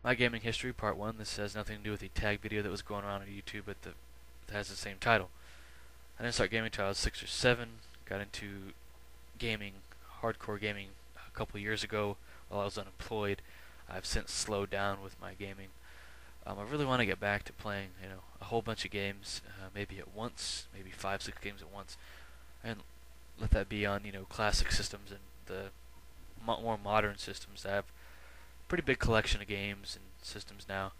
My gaming history, part one. This has nothing to do with the tag video that was going around on YouTube, but it has the same title. I didn't start gaming until I was 6 or 7. Got into gaming, hardcore gaming, a couple years ago while I was unemployed. I've since slowed down with my gaming. I really want to get back to playing, a whole bunch of games, maybe at once, maybe 5, 6 games at once, and let that be on, classic systems and the more modern systems. I have a pretty big collection of games and systems now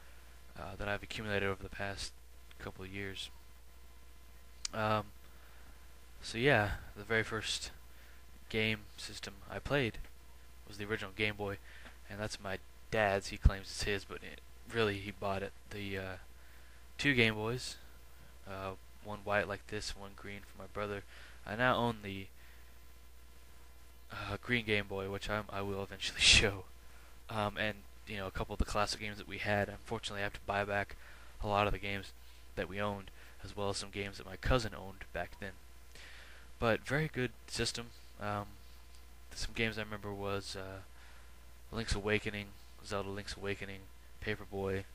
that I've accumulated over the past couple of years. Um, so yeah, the very first game system I played was the original Game Boy, and that's my dad's. He claims it's his, but really he bought it. The two Game Boys, one white like this, one green for my brother. I now own the green Game Boy, which I will eventually show. And a couple of the classic games that we had. Unfortunately, I have to buy back a lot of the games that we owned, as well as some games that my cousin owned back then. But very good system. Some games I remember was Link's Awakening, Zelda Link's Awakening, Paperboy,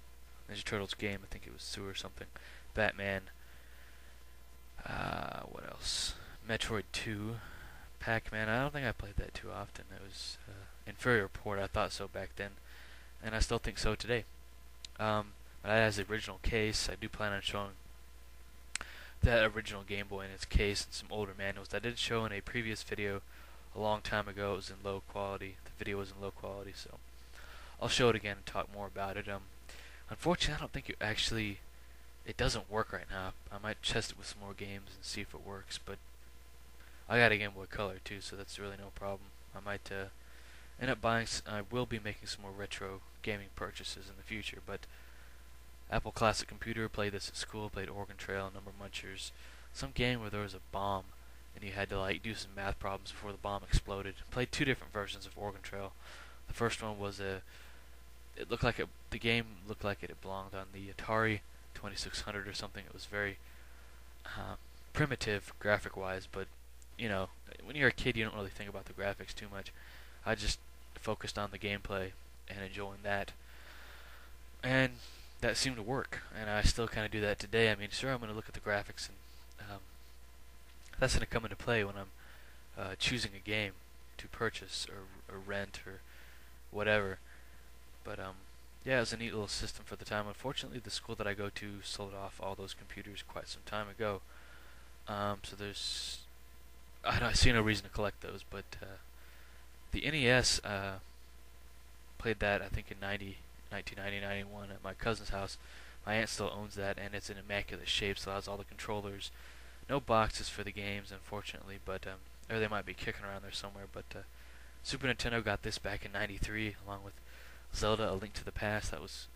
Ninja Turtles game, I think it was 2 or something, Batman, what else? Metroid 2, Pac-Man. I don't think I played that too often. It was inferior port. I thought so back then, and I still think so today. But that has the original case. I do plan on showing that original Game Boy in its case and some older manuals. I did show in a previous video a long time ago. It was in low quality. The video was in low quality, so I'll show it again and talk more about it. Unfortunately, I don't think it doesn't work right now. I might test it with some more games and see if it works, but I got a Game Boy Color too, so that's really no problem. I might end up buying. I will be making some more retro gaming purchases in the future, but Apple Classic Computer, played this at school, played Oregon Trail, Number Munchers, some game where there was a bomb and you had to do some math problems before the bomb exploded. Played 2 different versions of Oregon Trail. The first one was it looked like the game looked like it belonged on the Atari 2600 or something. It was very primitive graphic-wise, but when you're a kid, you don't really think about the graphics too much. I just focused on the gameplay and enjoying that, and that seemed to work. And I still kind of do that today. I mean, sure, I'm going to look at the graphics, and that's going to come into play when I'm choosing a game to purchase or rent or whatever. But yeah, it was a neat little system for the time. Unfortunately, the school that I go to sold off all those computers quite some time ago. So I see no reason to collect those. But the NES, played that I think in 1990, 91 at my cousin's house. My aunt still owns that, and it's in immaculate shape. So it has all the controllers. No boxes for the games, unfortunately, but or they might be kicking around there somewhere. But Super Nintendo got this back in '93, along with Zelda: A Link to the Past.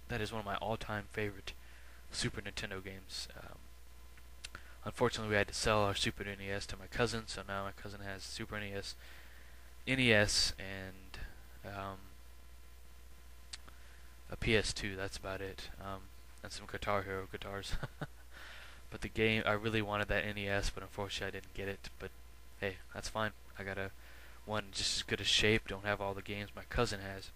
That is one of my all-time favorite Super Nintendo games. Unfortunately, we had to sell our Super NES to my cousin, so now my cousin has Super NES, and a PS2. That's about it, and some Guitar Hero guitars. But the game, I really wanted that NES, but unfortunately I didn't get it. But hey, that's fine. I got one just as good as shape. Don't have all the games my cousin has.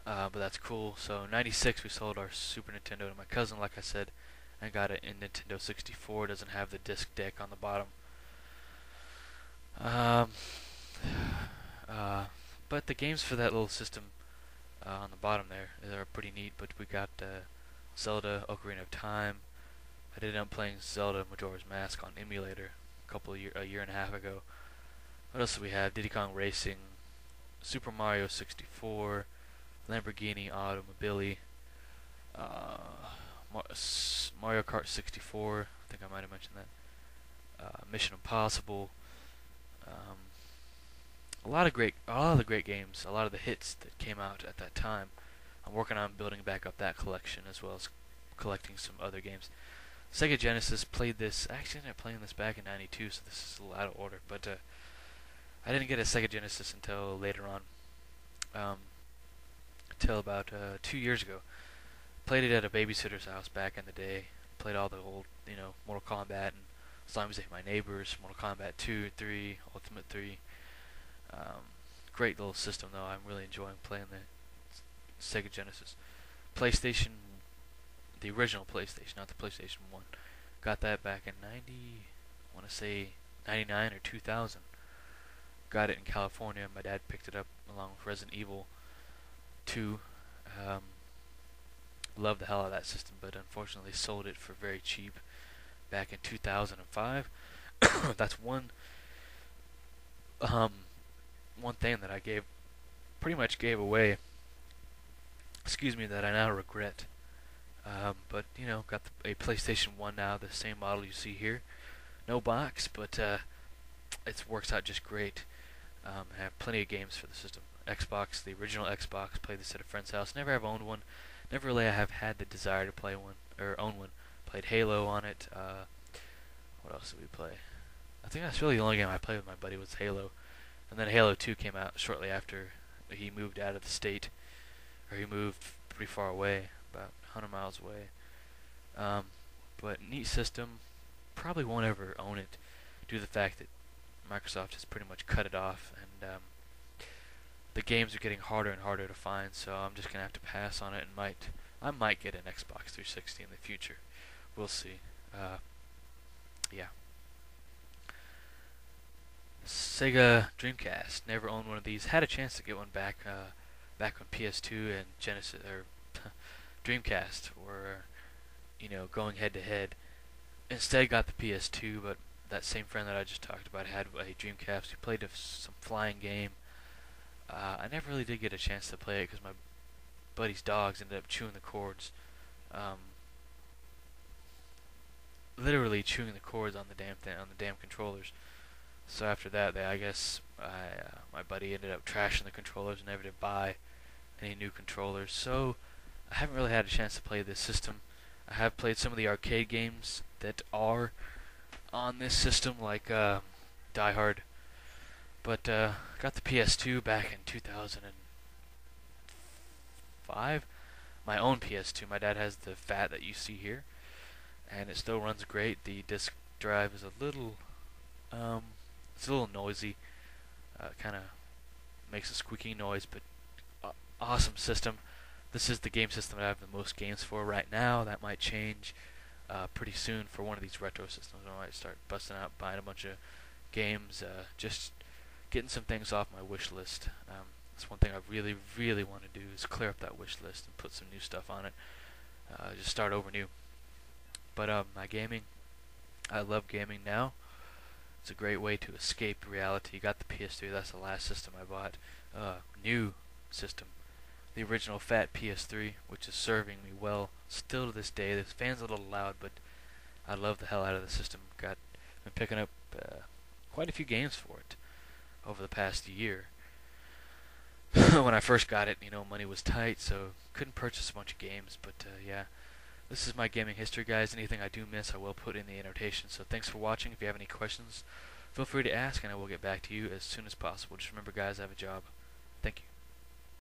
But that's cool. So '96 we sold our Super Nintendo to my cousin, like I said, and got it in Nintendo 64. It doesn't have the disc deck on the bottom. Um, but the games for that little system on the bottom there, they're pretty neat. But we got Zelda: Ocarina of Time. I did end up playing Zelda: Majora's Mask on emulator a year and a half ago. What else do we have? Diddy Kong Racing, Super Mario 64, Lamborghini Automobili, Mario Kart 64. I think I might have mentioned that. Mission Impossible. A lot of the great games. A lot of the hits that came out at that time. I'm working on building back up that collection as well as collecting some other games. Sega Genesis, played this. I actually ended up playing this back in '92, so this is a little out of order. But I didn't get a Sega Genesis until later on, until about 2 years ago. Played it at a babysitter's house back in the day. Played all the old, Mortal Kombat and Slime Ate My Neighbors, Mortal Kombat 2, 3, Ultimate 3. Great little system though. I'm really enjoying playing Sega Genesis. PlayStation, the original PlayStation, not the PlayStation 1. Got that back in 90, I want to say 99 or 2000. Got it in California. My dad picked it up along with Resident Evil 2. Um, Loved the hell out of that system, but unfortunately sold it for very cheap back in 2005. That's um, one thing that I pretty much gave away. Excuse me, that I now regret. But you know, got a PlayStation 1 now, the same model you see here. No box, but it works out just great. I have plenty of games for the system. Xbox, the original Xbox, played this at a friend's house. Never have owned one. Never really have had the desire to play one or own one. Played Halo on it. What else did we play? I think that's really the only game I played with my buddy was Halo. And then Halo 2 came out shortly after he moved out of the state, or he moved pretty far away, about 100 miles away. But neat system. Probably won't ever own it due to the fact that Microsoft has pretty much cut it off, and the games are getting harder and harder to find. So I'm just gonna have to pass on it, and I might get an Xbox 360 in the future. We'll see. Yeah. Sega Dreamcast. Never owned one of these. Had a chance to get one back when PS2 and Genesis or Dreamcast were, going head to head. Instead, got the PS2, but that same friend that I just talked about had a Dreamcast. We played some flying game. I never really did get a chance to play it because my buddy's dogs ended up chewing the cords. Literally chewing the cords on the damn controllers. So after that, I guess my buddy ended up trashing the controllers and never did buy any new controllers. So I haven't really had a chance to play this system. I have played some of the arcade games that are on this system, like Die Hard. But got the PS2 back in 2005. My own PS2. My dad has the fat that you see here, and it still runs great. The disc drive is a little noisy. Kind of makes a squeaky noise, but awesome system. This is the game system that I have the most games for right now. That might change pretty soon for one of these retro systems. I might start busting out, buying a bunch of games, just getting some things off my wish list. That's one thing I really, really want to do is clear up that wish list and put some new stuff on it. Just start over new. But my gaming, I love gaming now. It's a great way to escape reality. Got the PS3. That's the last system I bought. New system. The original fat PS3, which is serving me well still to this day. The fan's a little loud, but I love the hell out of the system. Been picking up quite a few games for it over the past year. When I first got it, money was tight, so couldn't purchase a bunch of games. But yeah, this is my gaming history, guys. Anything I do miss, I will put in the annotation. So thanks for watching. If you have any questions, feel free to ask, and I will get back to you as soon as possible. Just remember, guys, I have a job.